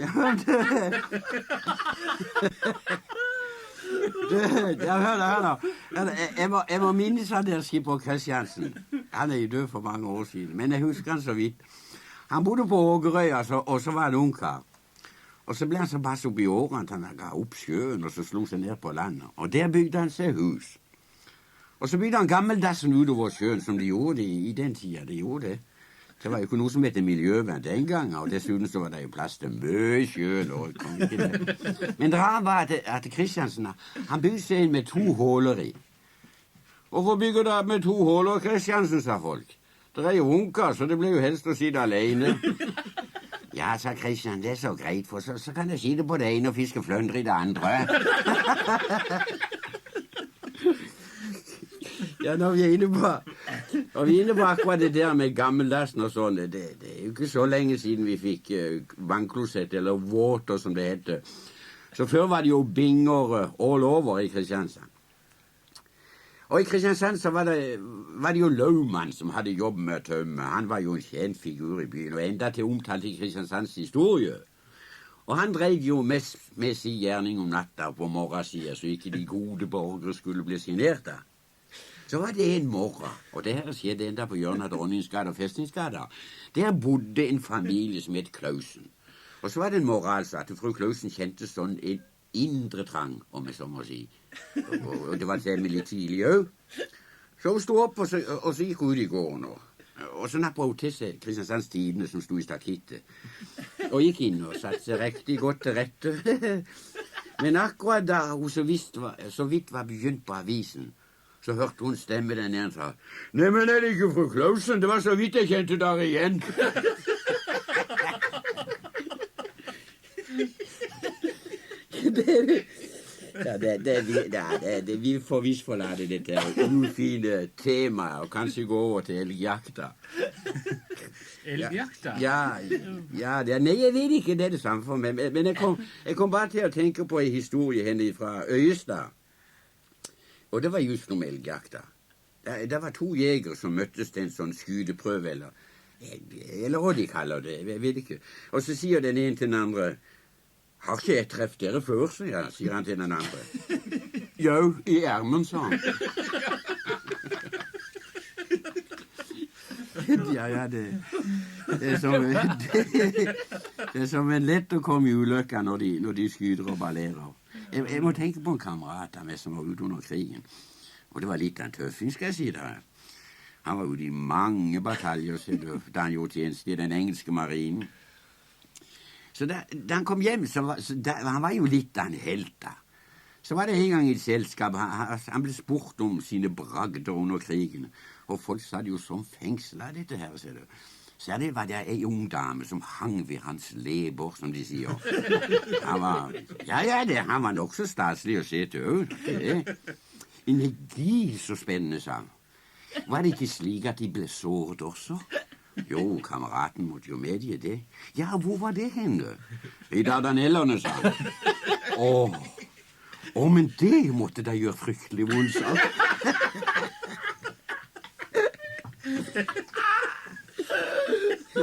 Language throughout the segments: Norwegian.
Ja, hør da. Jeg må minnes han der skipper Kristiansen. Han er jo død for mange år siden, men jeg husker han så vidt. Han bodde på Ågerøy, og så var han ungkar. Og så ble han så pass opp i årene at han ga opp sjøen, og så slo seg ned på landet. Og der bygde han seg hus. Og så bygde han gammeldassen utover sjøen, som de gjorde i den tida. De gjorde det. Det var jo ikke noe som heter miljøvern den gangen, og dessuten så var det jo plass til mye sjøl. Men det rare var at Kristiansen, han bygde seg inn med 2 huller i. Hvorfor bygger du med 2 huller, Kristiansen, sa folk. Det er jo unker, så det ble jo helst å sitte alene. Ja, sa Kristian, det er så greit, for så kan jeg sitte på det ene og fiske fløndre i det andre. Ja, når vi er inne på akkurat det der med gammeldassen og sånn, det er jo ikke så lenge siden vi fikk vannklosett, eller våter som det heter. Så før var det jo binger all over i Kristiansand. Og i Kristiansand så var det jo Laumann som hadde jobb med å tømme. Han var jo en kjent figur i byen, og enda til omtalt i Kristiansands historie. Og han drev jo med sin gjerning om natta på morgensiden, så ikke de gode borgere skulle bli signert av. Så var det en morgen, og det her skjedde enda på hjørnet av Dronningsgata og Festningsgata. Der bodde en familie som het Klausen. Og så var det en morgen altså at fru Klausen kjente sånn en indre trang, om jeg så må si. Og det var litt tidlig òg. Så hun sto opp, og så gikk hun ut i gården. Og så nappet hun til seg Kristiansands Tidende som sto i stakittet. Og gikk inn og satte seg riktig godt til rette. Men akkurat da hun så vidt var begynt på avisen, så hørte hun stemme der nede og sa: «Neimen, er det ikke fru Klausen? Det var så vidt jeg kjente der igjen.» Vi får visst forlate dette ufine temaet og kanskje gå over til elgjakta. Elgjakta? Nei, jeg vet ikke, det er det samme for meg. Men jeg kom bare til å tenke på en historie henne fra Øyestad. Og det var just om elgjakta. Det var 2 jegere som møttes til en sånn skyteprøve, eller hva de kaller det, jeg vet ikke. Og så sier den ene til den andre: «Har ikke jeg treft dere før?» sier han til den andre. «Jo, i ermen», sa han. Ja, det er som en lett å komme i ulykka når de skyter og ballerer. Jeg må tenke på en kamerat av meg som var ute under krigen. Og det var litt av en tøffing, skal jeg si det. Han var ute i mange bataljer da han gjorde tjeneste i den engelske marinen. Så da han kom hjem, han var jo litt av en helt da. Så var det en gang i et selskap, han ble spurt om sine bragder under krigen. Og folk sa det jo som fengslet dette her, ser du. Så det var det en ung dame som hang ved hans leber, som de sier. Han var nok så staselig å se til. Energi, så spennende, sa han. Var det ikke slik at de ble såret også? Jo, kameraten måtte jo medgi det. Ja, hvor var det henne? I Dardanellerne, sa han. Men det måtte da gjøre fryktelig vondt, sa han.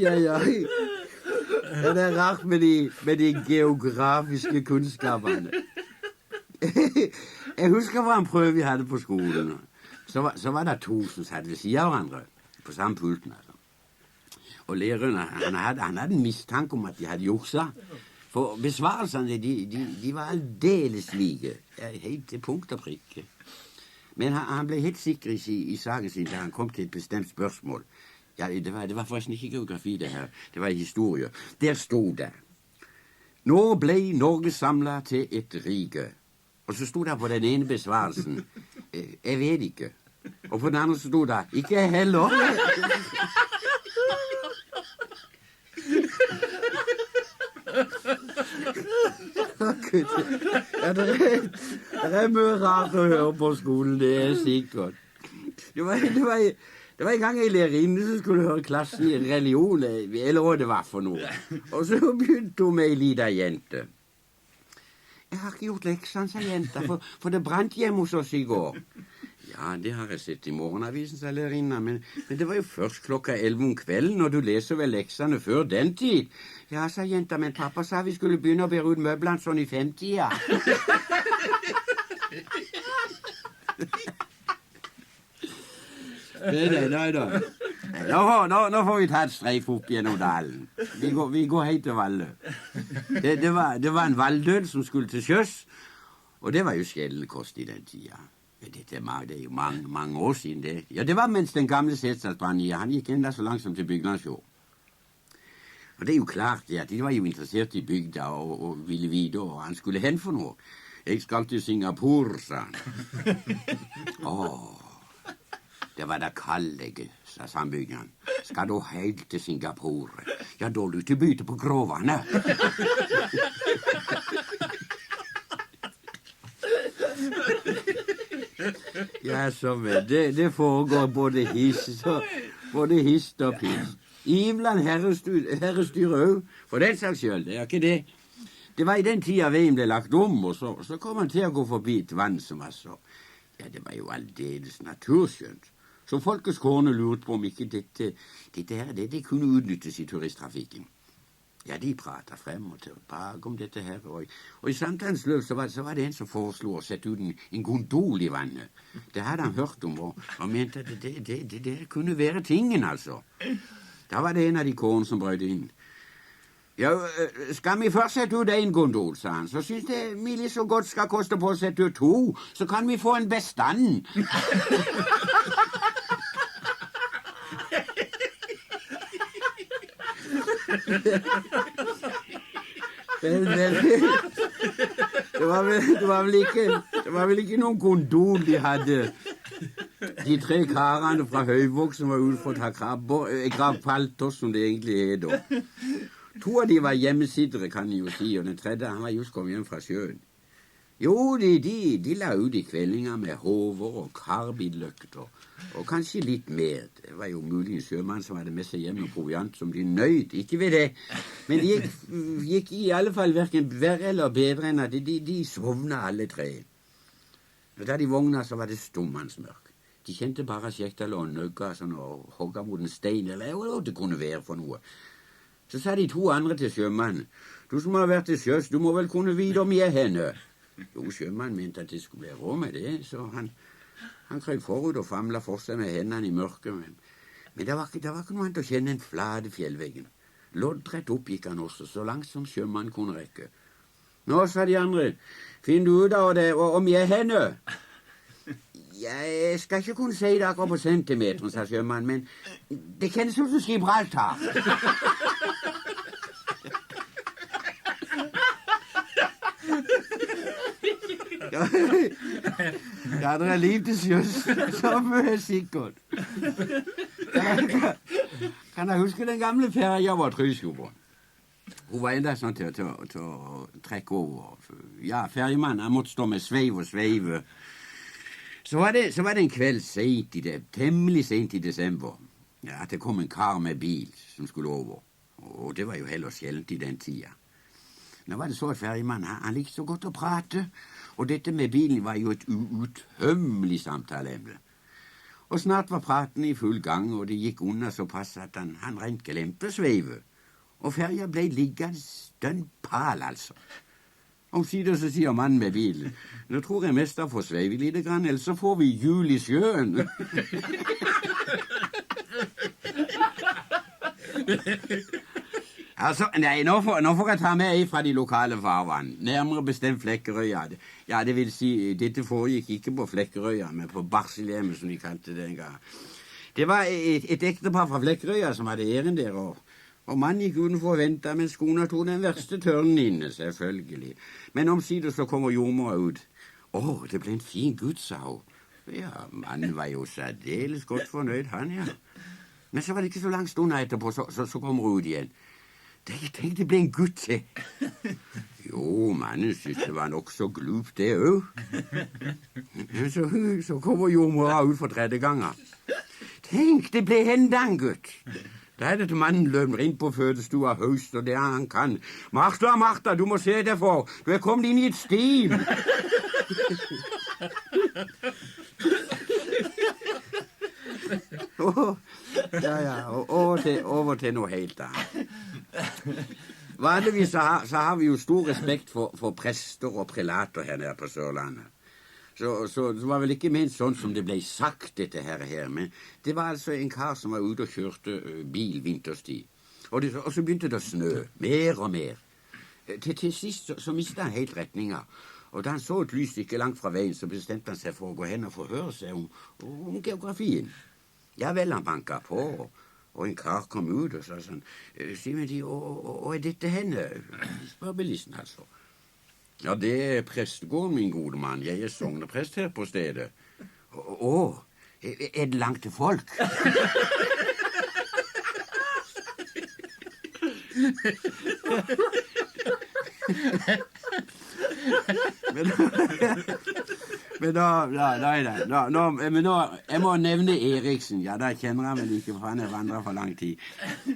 Ja, det er rart med de geografiske kunnskapene. Jeg husker hva en prøve vi hadde på skolen. Så var det 2 som satt ved siden av hverandre på samme pulten. Altså. Og læreren han hadde en mistanke om at de hadde juksa. For besvarelsene de var aldeles like, helt til punkt og prikke. Men han ble helt sikker i saken sin da han kom til et bestemt spørsmål. Ja, det var forresten ikke geografi det her, det var historie. Der stod det: «Nå ble Norge samlet til et rike.» Og så stod det på den ene besvarelsen: «Jeg vet ikke.» Og på den andre så stod det: «Ikke jeg heller.» Ja, det er mye rart å høre på skolen, det er sikkert. Det var en gang en lærerinne som skulle høre klassen i religion, eller hva det var for noe. Og så begynte hun med en liten jente. «Jeg har ikke gjort leksene», sa jenta, for det brant hjemme hos oss i går. Ja, det har jeg sett i morgenavisen, sa lærerinna, men det var jo først klokka 11 om kvelden, og du leser vel leksene før den tid. Ja, sa jenta, men pappa sa vi skulle begynne å bære ut møblene sånn i 50-tida. Nei. Nå får vi ta et streif opp gjennom dalen. Vi går helt til Valle. Det var en valldød som skulle til sjøs, og det var jo sjelden kost i den tida. Det er jo mange år siden det. Ja, det var mens den gamle Setesdal brant i. Han gikk enda så langsomt til Byglandsfjord. Og det er jo klart at de var jo interessert i bygda og ville vite hva han skulle hen for noe. Jeg skal til Singapore, sa han. Det var da kallegget, sa sambyggeren. Skal du helt til Singapore? Ja, da er du til bytte på Gråvannet. Ja, så vel. Det foregår både hist og piss. Ivland herrestyre òg, for den saks skyld. Det er ikke det. Det var i den tida veien ble lagt om, og så kom han til å gå forbi et vann som var så. Ja, det var jo aldeles naturskjønt. Så folkets kårne lurte på om ikke dette kunne utnyttes i turisttrafikken. Ja, de pratet frem og tilbake om dette her, og i samtalens løp så var det en som foreslo å sette ut en gondol i vannet. Det hadde han hørt om, og mente at det kunne være tingen, altså. Da var det en av de kårene som brøt inn. Ja, skal vi først sette ut en gondol, sa han, så synes jeg vi litt så godt skal koste på å sette ut 2, så kan vi få en bestand. Det var vel ikke noen gondol de hadde. De 3 karene fra Høyvåg som var ute for å ta gravpalter, som det egentlig er da. 2 av de var hjemmesittere, kan jeg jo si, og den 3. han var just kommet hjem fra sjøen. Jo, de la ut i kveldinger med håver og karbidløkter, og kanskje litt mer. Det var jo mulig en sjømann som hadde med seg hjem og proviant som de nøyd, ikke ved det. Men de gikk i alle fall hverken verre eller bedre enn at de sovna alle 3. Og da de vågna, så var det stummannsmørk. De kjente bare Skjekdal og nøgga sånn og hogga mot en stein, eller hva det kunne være for noe. Så sa de 2 andre til sjømannen, du som har vært til sjøs, du må vel kunne vite om jeg er henne. Jo, sjømannen mente at det skulle bli råd med det, så han krøp forut og famla for seg med hendene i mørket. Men det var ikke noe annet å kjenne en flate fjellveggen. Loddrett opp gikk han også, så langt som sjømannen kunne rekke. Nå, sa de andre, finn du ut av det, om jeg er henne? Jeg skal ikke kunne si det akkurat på centimeteren, sa sjømannen, men det kjennes ut som Gibraltar. Ja, det er liv til sjøs, så mye sikkert. Kan jeg huske den gamle ferja var Trysjo på? Hun var enda sånn til å trekke over. Ja, ferjemannen, han måtte stå med sveiv og sveive. Så var det en kveld temmelig sent i desember, ja, at det kom en kar med bil som skulle over. Og det var jo heller sjeldent i den tida. Nå var det så at ferjemannen, han likte så godt å prate, og dette med bilen var jo et uuttømmelig samtaleemne. Og snart var praten i full gang, og det gikk unna såpass at han rent glemte sveivet. Og ferja ble liggende stønn pal, altså. Omsider så sier mannen med bilen, nå tror jeg mest jeg får sveive lite grann, ellers så får vi hjul i sjøen. Altså, nei, nå får jeg ta med ei fra de lokale farvann, nærmere bestemt Flekkerøya. Ja, det vil si, dette foregikk ikke på Flekkerøya, men på Barselhjemmet, som de kalte det en gang. Det var et ektepar fra Flekkerøya som hadde æren der, og mannen gikk utenfor og ventet, mens kona tog den verste tørnen inne, selvfølgelig. Men omsider så kommer jordmora ut. Det ble en fin gutt, sa hun. Ja, mannen var jo særdeles godt fornøyd, han, ja. Men så var det ikke så lang stund etterpå, så kommer hun ut igjen. Jeg tenkte det ble en gutt til. Jo, mannen syntes det var nok så glupt det òg. Så kommer jordmora ut for 3. gangen. Tenk, det ble enda en gutt. Da er det til mannen løp inn på fødestua høyst, og det han kan. Martha, du må se deg for. Du er kommet inn i et stim. Over til noe helt annet. Vanligvis så har vi jo stor respekt for prester og prelater her nede på Sørlandet. Så det var vel ikke ment sånn som det ble sagt, dette her. Men det var altså en kar som var ute og kjørte bil vinterstid. Og så begynte det å snø, mer og mer. Til sist så mistet han helt retninga. Og da han så et lys ikke langt fra veien, så bestemte han seg for å gå hen og forhøre seg om geografien. Ja vel, han banket på, og en kar kom ut og sa sånn, Simen, og er dette henne? Spør bilisten, altså. Ja, det er prestegården, min gode mann. Jeg er sogneprest her på stedet. Er det langt til folk? Men nå, jeg må nevne Eriksen. Ja, da kjenner han vel ikke, for han er vandret for lang tid.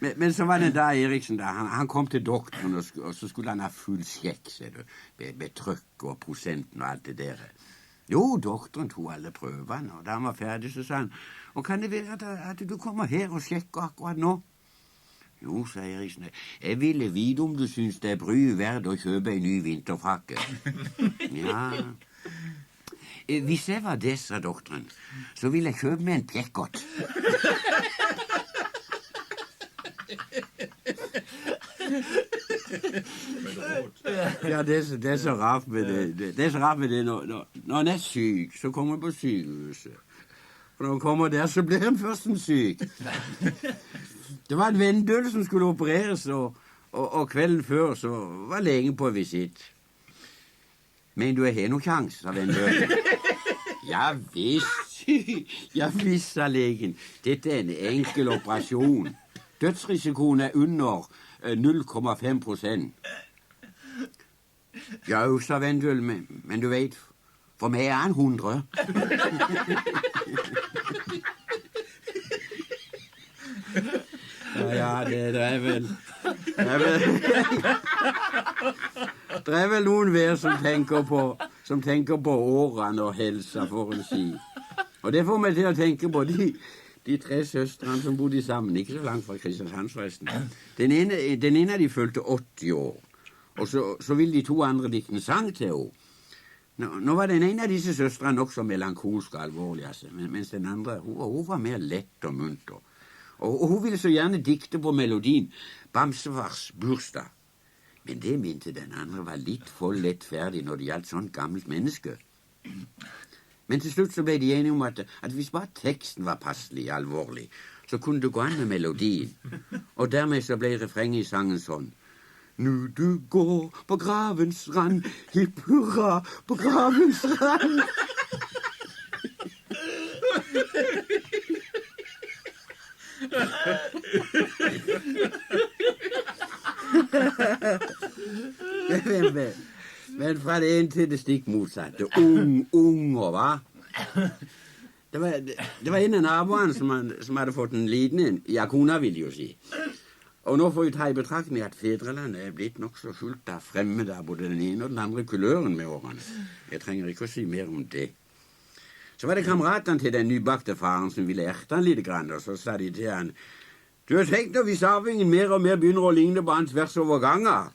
Men så var det da Eriksen da, han kom til doktoren, og så skulle han ha full sjekk, ser du, med trykk og prosenten og alt det der. Jo, doktoren tog alle prøvene, og da han var ferdig, så sa han, og kan det være at du kommer her og sjekker akkurat nå? Jo, sa Eriksen, jeg ville vite om du synes det er bry verdt å kjøpe en ny vinterfrakke. Ja. Hvis jeg var det, sa doktoren, så ville jeg kjøpe meg en pjekkott. Ja, det er så rart med det. Det er så rart med det når han er syk, så kommer han på sykehuset. For når han kommer der, så blir han først en syk. Det var en venndøl som skulle opereres, og kvelden før så var legen på visitt. Men du har noen sjans, sa venndølen. Ja visst, sa legen. Dette er en enkel operasjon. Dødsrisikoen er under 0,5%. Ja, sa venndølen, men du vet, for meg er han 100. Ja, det er vel noen hver som tenker på årene og helsa, for å si. Og det får meg til å tenke på de 3 søstrene som bodde sammen, ikke så langt fra Kristiansand forresten. Den ene av de følte 80 år, og så ville de 2 andre dikte en sang til henne. Nå var den ene av disse søstrene nok så melankolsk og alvorlig, altså, mens den andre, hun var mer lett og munter. Og hun ville så gjerne dikte på melodien Bamsefars bursdag. Men det mente den andre var litt for lettferdig når det gjaldt sånt gammelt menneske. Men til slutt så ble de enige om at hvis bare teksten var passelig alvorlig, så kunne det gå an med melodien. Og dermed så ble refrenget i sangen sånn. Nu du går på gravens rand, hipp hurra på gravens rand. Men fra det ene til det stikk motsatte. Unger, hva? Det var en av naboene som hadde fått en liten en. Ja, kona vil jo si. Og nå får vi ta i betraktning at fedrelandet er blitt nok så fullt av fremmede av både den ene og den andre kuløren med årene. Jeg trenger ikke å si mer om det. Så var det kameratene til den nybakte faren som ville erte han litt grann, og så sa de til han, du har tenkt at hvis arvingen mer og mer begynner å ligne på han tvers over ganger.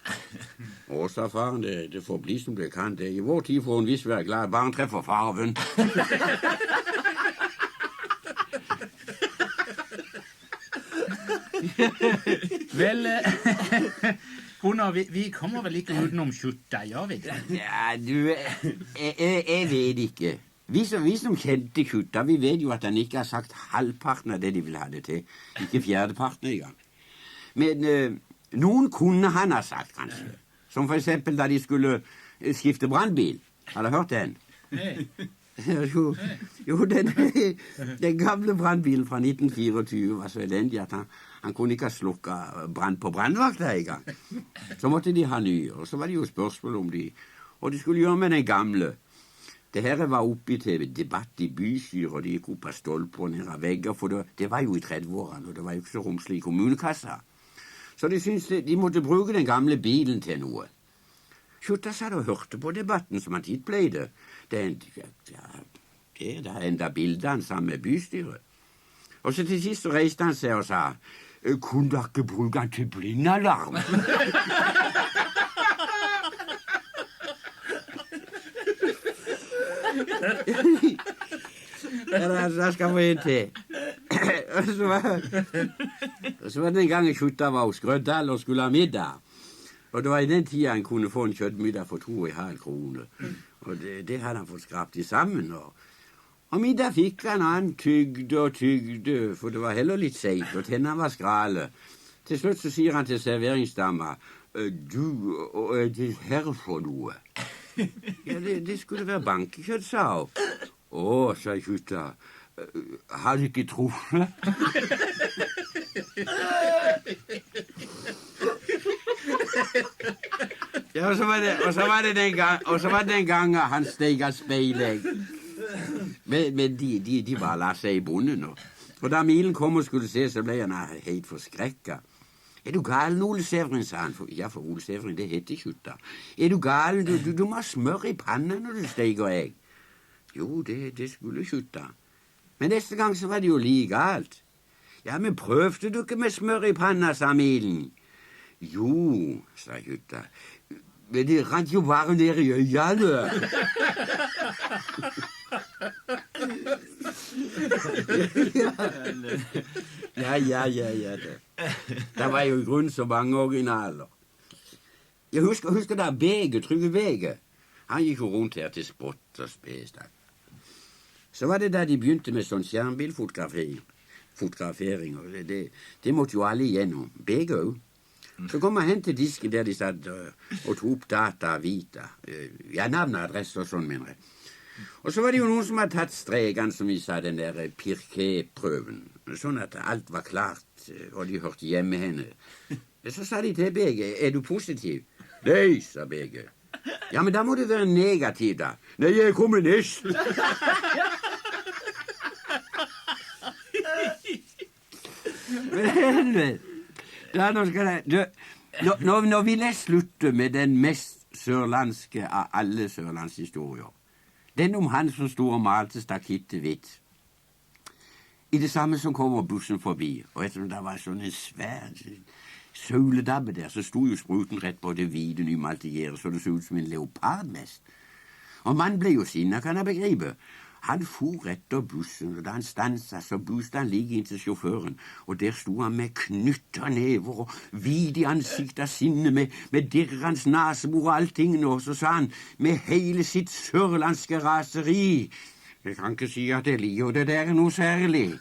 Og sa faren, det får bli som det kan. I vår tid får en viss være glad, bare han treffer farven. Vel, Gunnar, vi kommer vel ikke utenom skjorta, gjør vi det? Ja, jeg vet ikke. Vi som kjente Kjutta, vi vet jo at han ikke har sagt halvparten av det de vil ha det til. Ikke fjerdeparten i gang. Men noen kunne han ha sagt, kanskje. Som for eksempel da de skulle skifte brannbil. Har du hørt den? Jo, den gamle brannbilen fra 1924 var så elendig at han kunne ikke ha slukket brann på brannvakta i gang. Så måtte de ha nye, og så var det jo spørsmål om og de skulle gjøre med den gamle. Det her var oppe til debatt i bystyret, og de gikk opp av stolper og ned av vegger, for det var jo i 30-årene, og det var jo ikke så romslig i kommunekassa. Så de syntes de måtte bruke den gamle bilen til noe. Kjutta satt og hørte på debatten som han titt pleide. Det er enda bildene sammen med bystyret. Og så til sist så reiste han seg og sa, kunne dere ikke bruke den til blindalarm? Ja, da skal få en til. Og så var det en gang Skjutta var hos Grøddal og skulle ha middag. Og det var i den tida han kunne få en kjøttmiddag for 2,5 kroner. Og det hadde han fått skrapt sammen. Og middag fikk han, og han tygde og tygde, for det var heller litt seigt, og tennene var skrale. Til slutt så sier han til serveringsdama, du, og er det her for noe? Ja, det skulle være bankekjøtt, sa hun. Å, sa Skjutta, har du ikke truffet? Ja, og så var det den gangen han steg av speilegg. Men de bare la seg i bonden. Og da Milen kom og skulle se, så ble han helt forskrekket. Er du galen, Ole Sævrin, sa han. Ja, for Ole Sævrin, det heter Skjutta. Er du galen? Du må ha smør i panna når du steker egg. Jo, det skulle Skjutta. Men neste gang så var det jo like galt. Ja, men prøvde du ikke med smør i panna, sa Milen. Jo, sa Skjutta. Men det rant jo bare ned i øynene. Ja. Det var jo i grunnen så mange originaler. Jeg husker da Trygve Bege. Han gikk jo rundt her til spott og spes. Så var det da de begynte med sånn skjermbilfotografering. Og det måtte jo alle igjennom. Bege òg. Så kom han hen til disken der de satt og tok opp data og vita. Ja, navn og adresse og sånn, mener jeg. Og så var det jo noen som hadde tatt strekene, som vi sa, den der Pirquet-prøven. Sånn at alt var klart, og de hørte hjemme henne. Så sa de til Bege, er du positiv? Nei, sa Bege. Ja, men da må du være negativ, da. Nei, jeg er kommunist. Men helvete. Nå vil jeg slutte med den mest sørlandske av alle sørlandshistorier. Den om han som sto og malte stakittet hvitt. I det samme som kommer bussen forbi, og ettersom det var sånn en svær sauledabbe der, så sto jo spruten rett på det hvite nymalte gjerdet, så det så ut som en leopardmest. Og mannen ble jo sinna, kan jeg begripe. Han for etter bussen, og da han stansa, så buste han like inn til sjåføren, og der sto han med knytta never og vid i ansiktet av sinne, med dirrens nasebor og allting, og så sa han med hele sitt sørlandske raseri, jeg kan ikke si at jeg liker det der noe særlig.